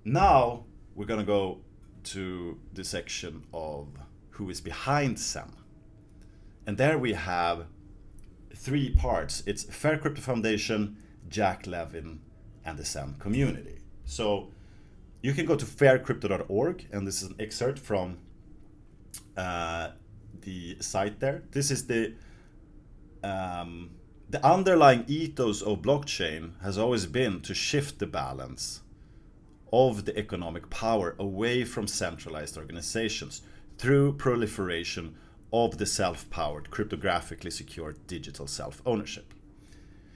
Now we're going to go to the section of who is behind XEN. And there we have three parts. It's Fair Crypto Foundation, Jack Levin, and the XEN community. So you can go to faircrypto.org, and this is an excerpt from the site there. This is the underlying ethos of blockchain has always been to shift the balance of the economic power away from centralized organizations through proliferation of the self-powered, cryptographically secured digital self-ownership.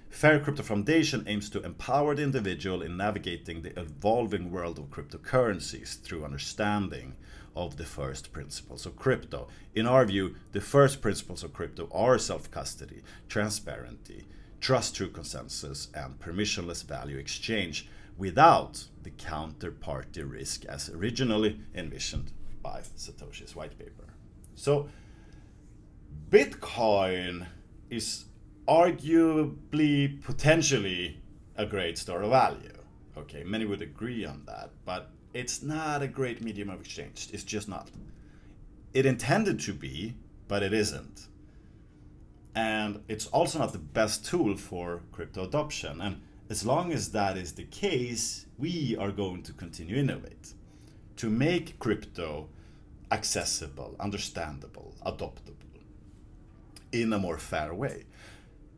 Fair Crypto Foundation aims to empower the individual in navigating the evolving world of cryptocurrencies through understanding of the first principles of crypto. In our view, the first principles of crypto are self-custody, transparency, trust through consensus, and permissionless value exchange without the counterparty risk as originally envisioned by Satoshi's white paper. So Bitcoin is arguably, potentially a great store of value. Okay, many would agree on that, but it's not a great medium of exchange. It's just not. It intended to be, but it isn't. And it's also not the best tool for crypto adoption. And as long as that is the case, we are going to continue to innovate to make crypto accessible, understandable, adoptable in a more fair way.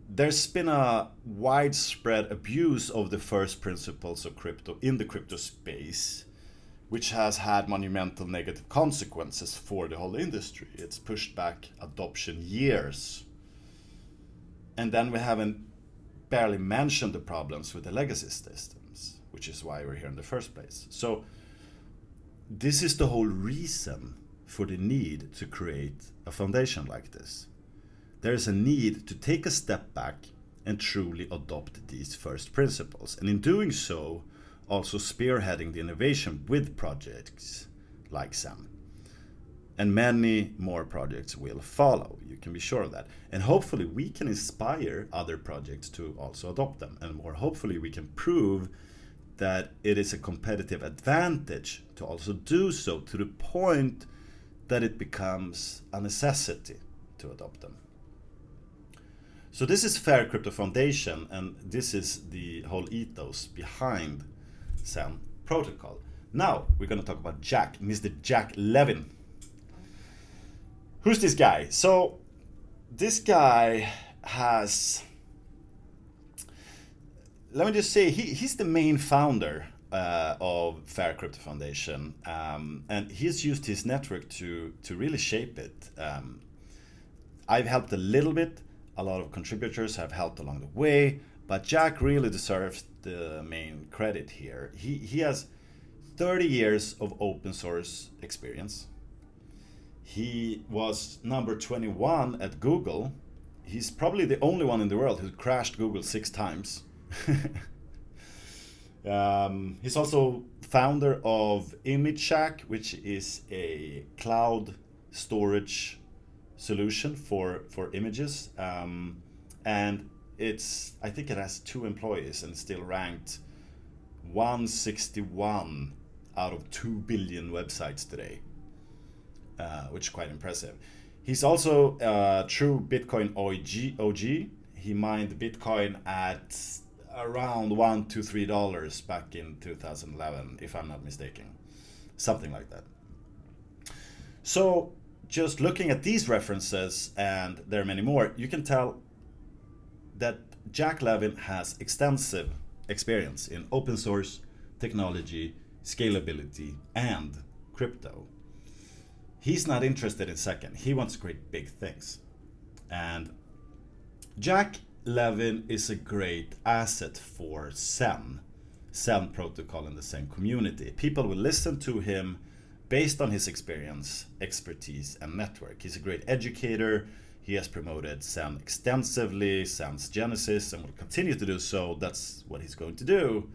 There's been a widespread abuse of the first principles of crypto in the crypto space, which has had monumental negative consequences for the whole industry. It's pushed back adoption years. And then we haven't barely mentioned the problems with the legacy systems, which is why we're here in the first place. So this is the whole reason for the need to create a foundation like this. There is a need to take a step back and truly adopt these first principles. And in doing so, also spearheading the innovation with projects like XEN. And many more projects will follow, you can be sure of that. And hopefully we can inspire other projects to also adopt them. And more hopefully we can prove that it is a competitive advantage to also do so, to the point that it becomes a necessity to adopt them. So this is Fair Crypto Foundation, and this is the whole ethos behind XEN Protocol. Now we're going to talk about Jack, Mr. Jack Levin. Who's this guy? So this guy has, let me just say, he's the main founder of Fair Crypto Foundation, and he's used his network to really shape it. I've helped a little bit. A lot of contributors have helped along the way, but Jack really deserves the main credit here. He has 30 years of open source experience. He was number 21 at Google. He's probably the only one in the world who crashed Google 6 times. He's also founder of ImageShack, which is a cloud storage solution for images, and I think it has 2 employees and still ranked 161 out of 2 billion websites today, which is quite impressive. He's also a true Bitcoin OG. He mined Bitcoin at around $1 to $3 back in 2011, if I'm not mistaken, something like that. So just looking at these references, and there are many more, you can tell that Jack Levin has extensive experience in open source, technology, scalability, and crypto. He's not interested in second. He wants to create big things. And Jack Levin is a great asset for XEN Protocol, and the XEN community. People will listen to him based on his experience, expertise, and network. He's a great educator. He has promoted XEN extensively, XEN's genesis, and will continue to do so. That's what he's going to do.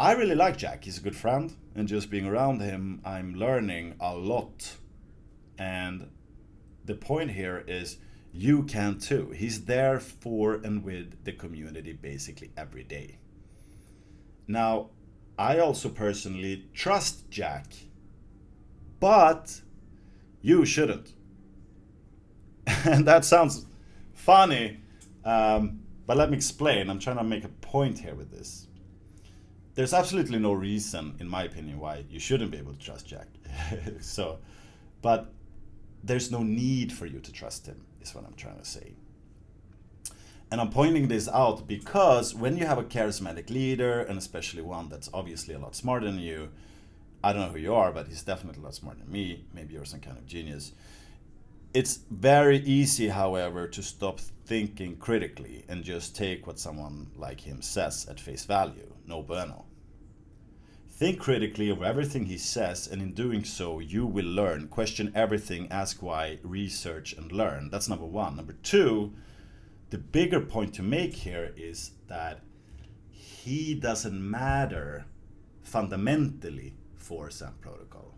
I really like Jack. He's a good friend, and just being around him, I'm learning a lot. And the point here is you can too. He's there for and with the community basically every day. Now, I also personally trust Jack, but you shouldn't. And that sounds funny, but let me explain. I'm trying to make a point here with this. There's absolutely no reason, in my opinion, why you shouldn't be able to trust Jack. So, but there's no need for you to trust him, is what I'm trying to say. And I'm pointing this out because when you have a charismatic leader, and especially one that's obviously a lot smarter than you, I don't know who you are, but he's definitely a lot smarter than me. Maybe you're some kind of genius. It's very easy, however, to stop thinking critically and just take what someone like him says at face value. No bueno. Think critically of everything he says, and in doing so, you will learn. Question everything, ask why, research, and learn. That's number one. Number two, the bigger point to make here is that he doesn't matter fundamentally for XEN Protocol.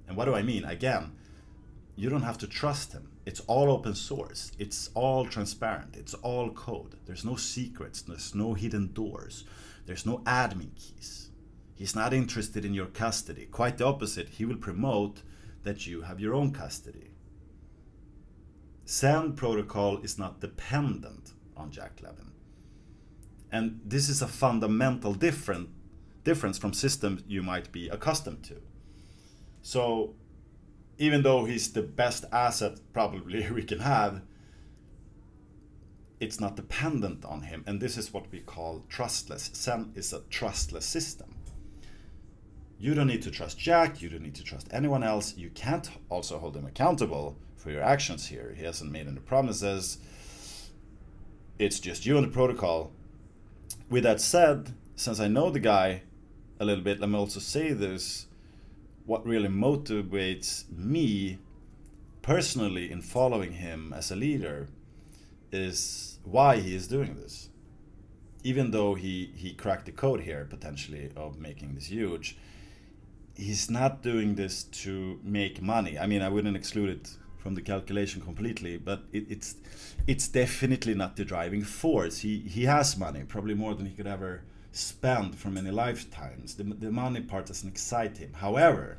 And what do I mean? Again, you don't have to trust him. It's all open source. It's all transparent. It's all code. There's no secrets. There's no hidden doors. There's no admin keys. He's not interested in your custody. Quite the opposite. He will promote that you have your own custody. XEN Protocol is not dependent on Jack Levin. And this is a fundamental difference from systems you might be accustomed to. So even though he's the best asset probably we can have, it's not dependent on him. And this is what we call trustless. XEN is a trustless system. You don't need to trust Jack. You don't need to trust anyone else. You can't also hold him accountable for your actions here. He hasn't made any promises. It's just you and the protocol. With that said, since I know the guy a little bit, let me also say this. What really motivates me personally in following him as a leader is why he is doing this. Even though he cracked the code here, potentially, of making this huge, he's not doing this to make money. I mean, I wouldn't exclude it from the calculation completely, but it's definitely not the driving force. He has money, probably more than he could ever spend for many lifetimes. The money part doesn't excite him. However,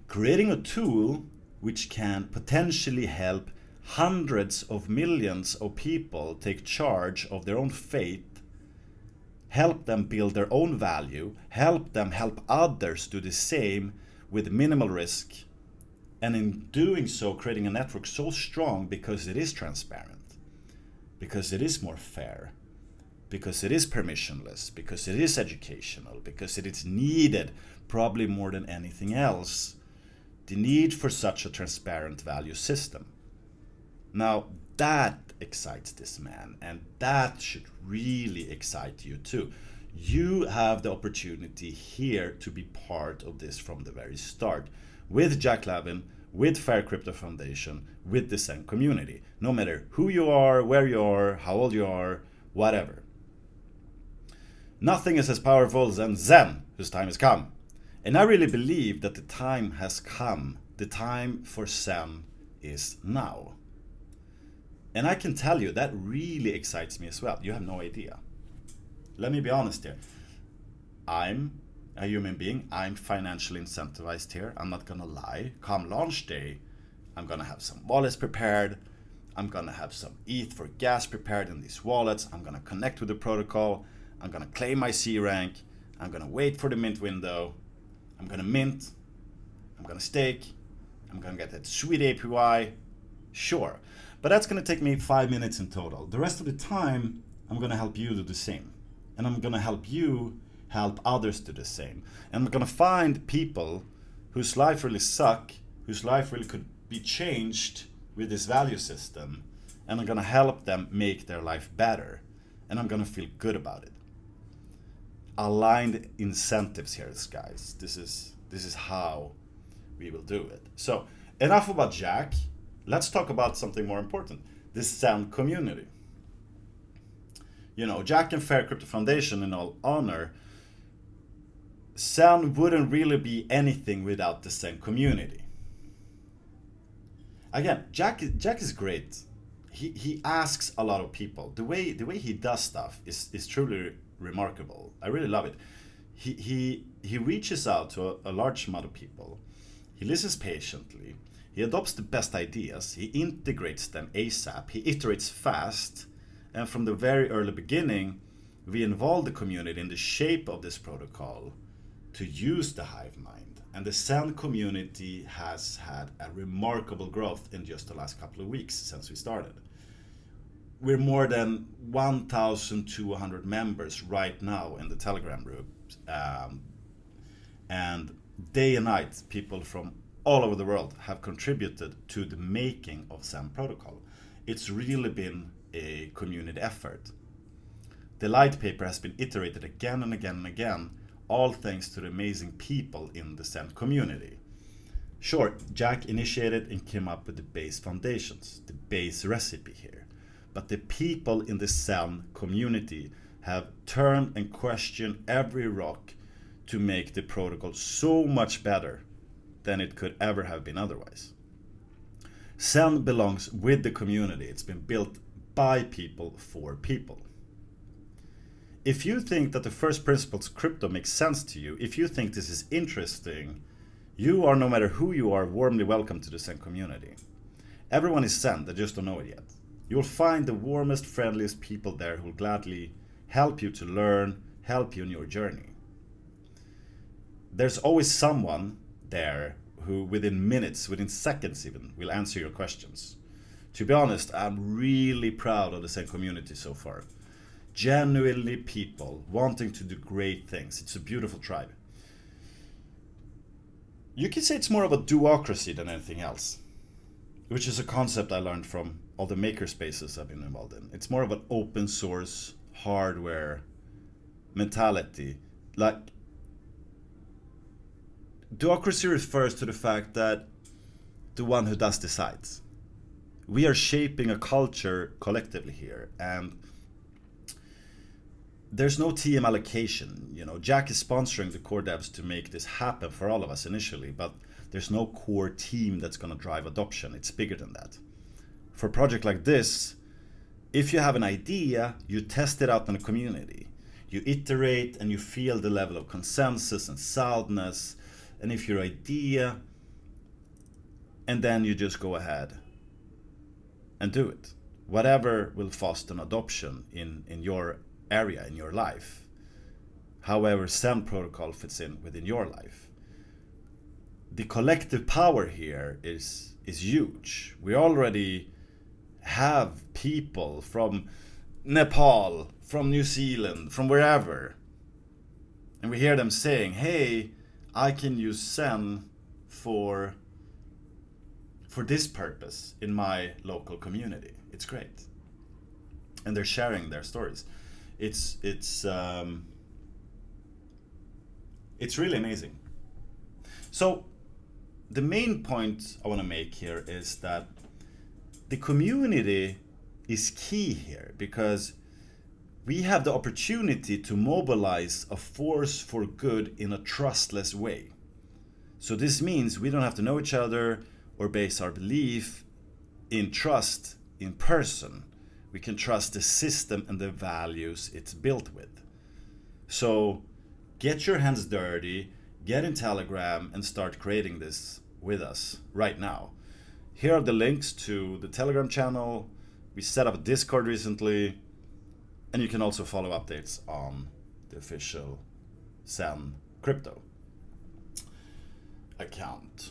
creating a tool which can potentially help hundreds of millions of people take charge of their own fate, help them build their own value, help them help others do the same with minimal risk, and in doing so creating a network so strong because it is transparent, because it is more fair, because it is permissionless, because it is educational, because it is needed probably more than anything else. The need for such a transparent value system. Now that excites this man, and that should really excite you too. You have the opportunity here to be part of this from the very start, with Jack Levin, with Fair Crypto Foundation, with the XEN community. No matter who you are, where you are, how old you are, whatever. Nothing is as powerful as XEN, whose time has come. And I really believe that the time has come. The time for XEN is now. And I can tell you that really excites me as well. You have no idea. Let me be honest here. I'm a human being. I'm financially incentivized here. I'm not gonna lie. Come launch day, I'm gonna have some wallets prepared. I'm gonna have some ETH for gas prepared in these wallets. I'm gonna connect with the protocol. I'm gonna claim my C rank. I'm gonna wait for the mint window. I'm gonna mint. I'm gonna stake. I'm gonna get that sweet APY. Sure. But that's gonna take me 5 minutes in total. The rest of the time, I'm gonna help you do the same. And I'm gonna help you help others do the same. And I'm gonna find people whose life really suck, whose life really could be changed with this value system. And I'm gonna help them make their life better. And I'm gonna feel good about it. Aligned incentives here, guys. This is how we will do it. So enough about Jack. Let's talk about something more important. The XEN community. You know, Jack and Fair Crypto Foundation, in all honor, XEN wouldn't really be anything without the XEN community. Again, Jack is great. He asks a lot of people. The way he does stuff is truly remarkable. I really love it. He he reaches out to a large amount of people. He listens patiently. He adopts the best ideas. He integrates them ASAP. He iterates fast. And from the very early beginning, we involve the community in the shape of this protocol to use the hive mind. And the Xen community has had a remarkable growth in just the last couple of weeks since we started. We're more than 1,200 members right now in the Telegram group. And day and night, people from all over the world have contributed to the making of XEN Protocol. It's really been a community effort. The light paper has been iterated again and again and again, all thanks to the amazing people in the XEN community. Sure, Jack initiated and came up with the base foundations, the base recipe here. But the people in the XEN community have turned and questioned every rock to make the protocol so much better than it could ever have been otherwise. XEN belongs with the community. It's been built by people for people. If you think that the first principles crypto makes sense to you, if you think this is interesting, you are, no matter who you are, warmly welcome to the XEN community. Everyone is XEN, they just don't know it yet. You'll find the warmest, friendliest people there who will gladly help you to learn, help you in your journey. There's always someone there who within minutes, within seconds even, will answer your questions. To be honest, I'm really proud of the XEN community so far. Genuinely people wanting to do great things. It's a beautiful tribe. You can say it's more of a duocracy than anything else, which is a concept I learned from all the maker spaces I've been involved in. It's more of an open source hardware mentality. Like, duocracy refers to the fact that the one who does decides. We are shaping a culture collectively here, and there's no TM allocation. You know, Jack is sponsoring the core devs to make this happen for all of us initially, but there's no core team that's going to drive adoption. It's bigger than that. For a project like this, if you have an idea, you test it out in the community. You iterate and you feel the level of consensus and soundness. And if your idea, and then you just go ahead and do it. Whatever will foster an adoption in your area, in your life. However XEN Protocol fits in within your life. The collective power here is huge. We already have people from Nepal, from New Zealand, from wherever. And we hear them saying, hey, I can use XEN for this purpose in my local community. It's great. And they're sharing their stories. It's really amazing. So the main point I want to make here is that the community is key here, because we have the opportunity to mobilize a force for good in a trustless way. So this means we don't have to know each other or base our belief in trust in person. We can trust the system and the values it's built with. So get your hands dirty, get in Telegram, and start creating this with us right now. Here are the links to the Telegram channel. We set up a Discord recently, and you can also follow updates on the official XEN crypto account.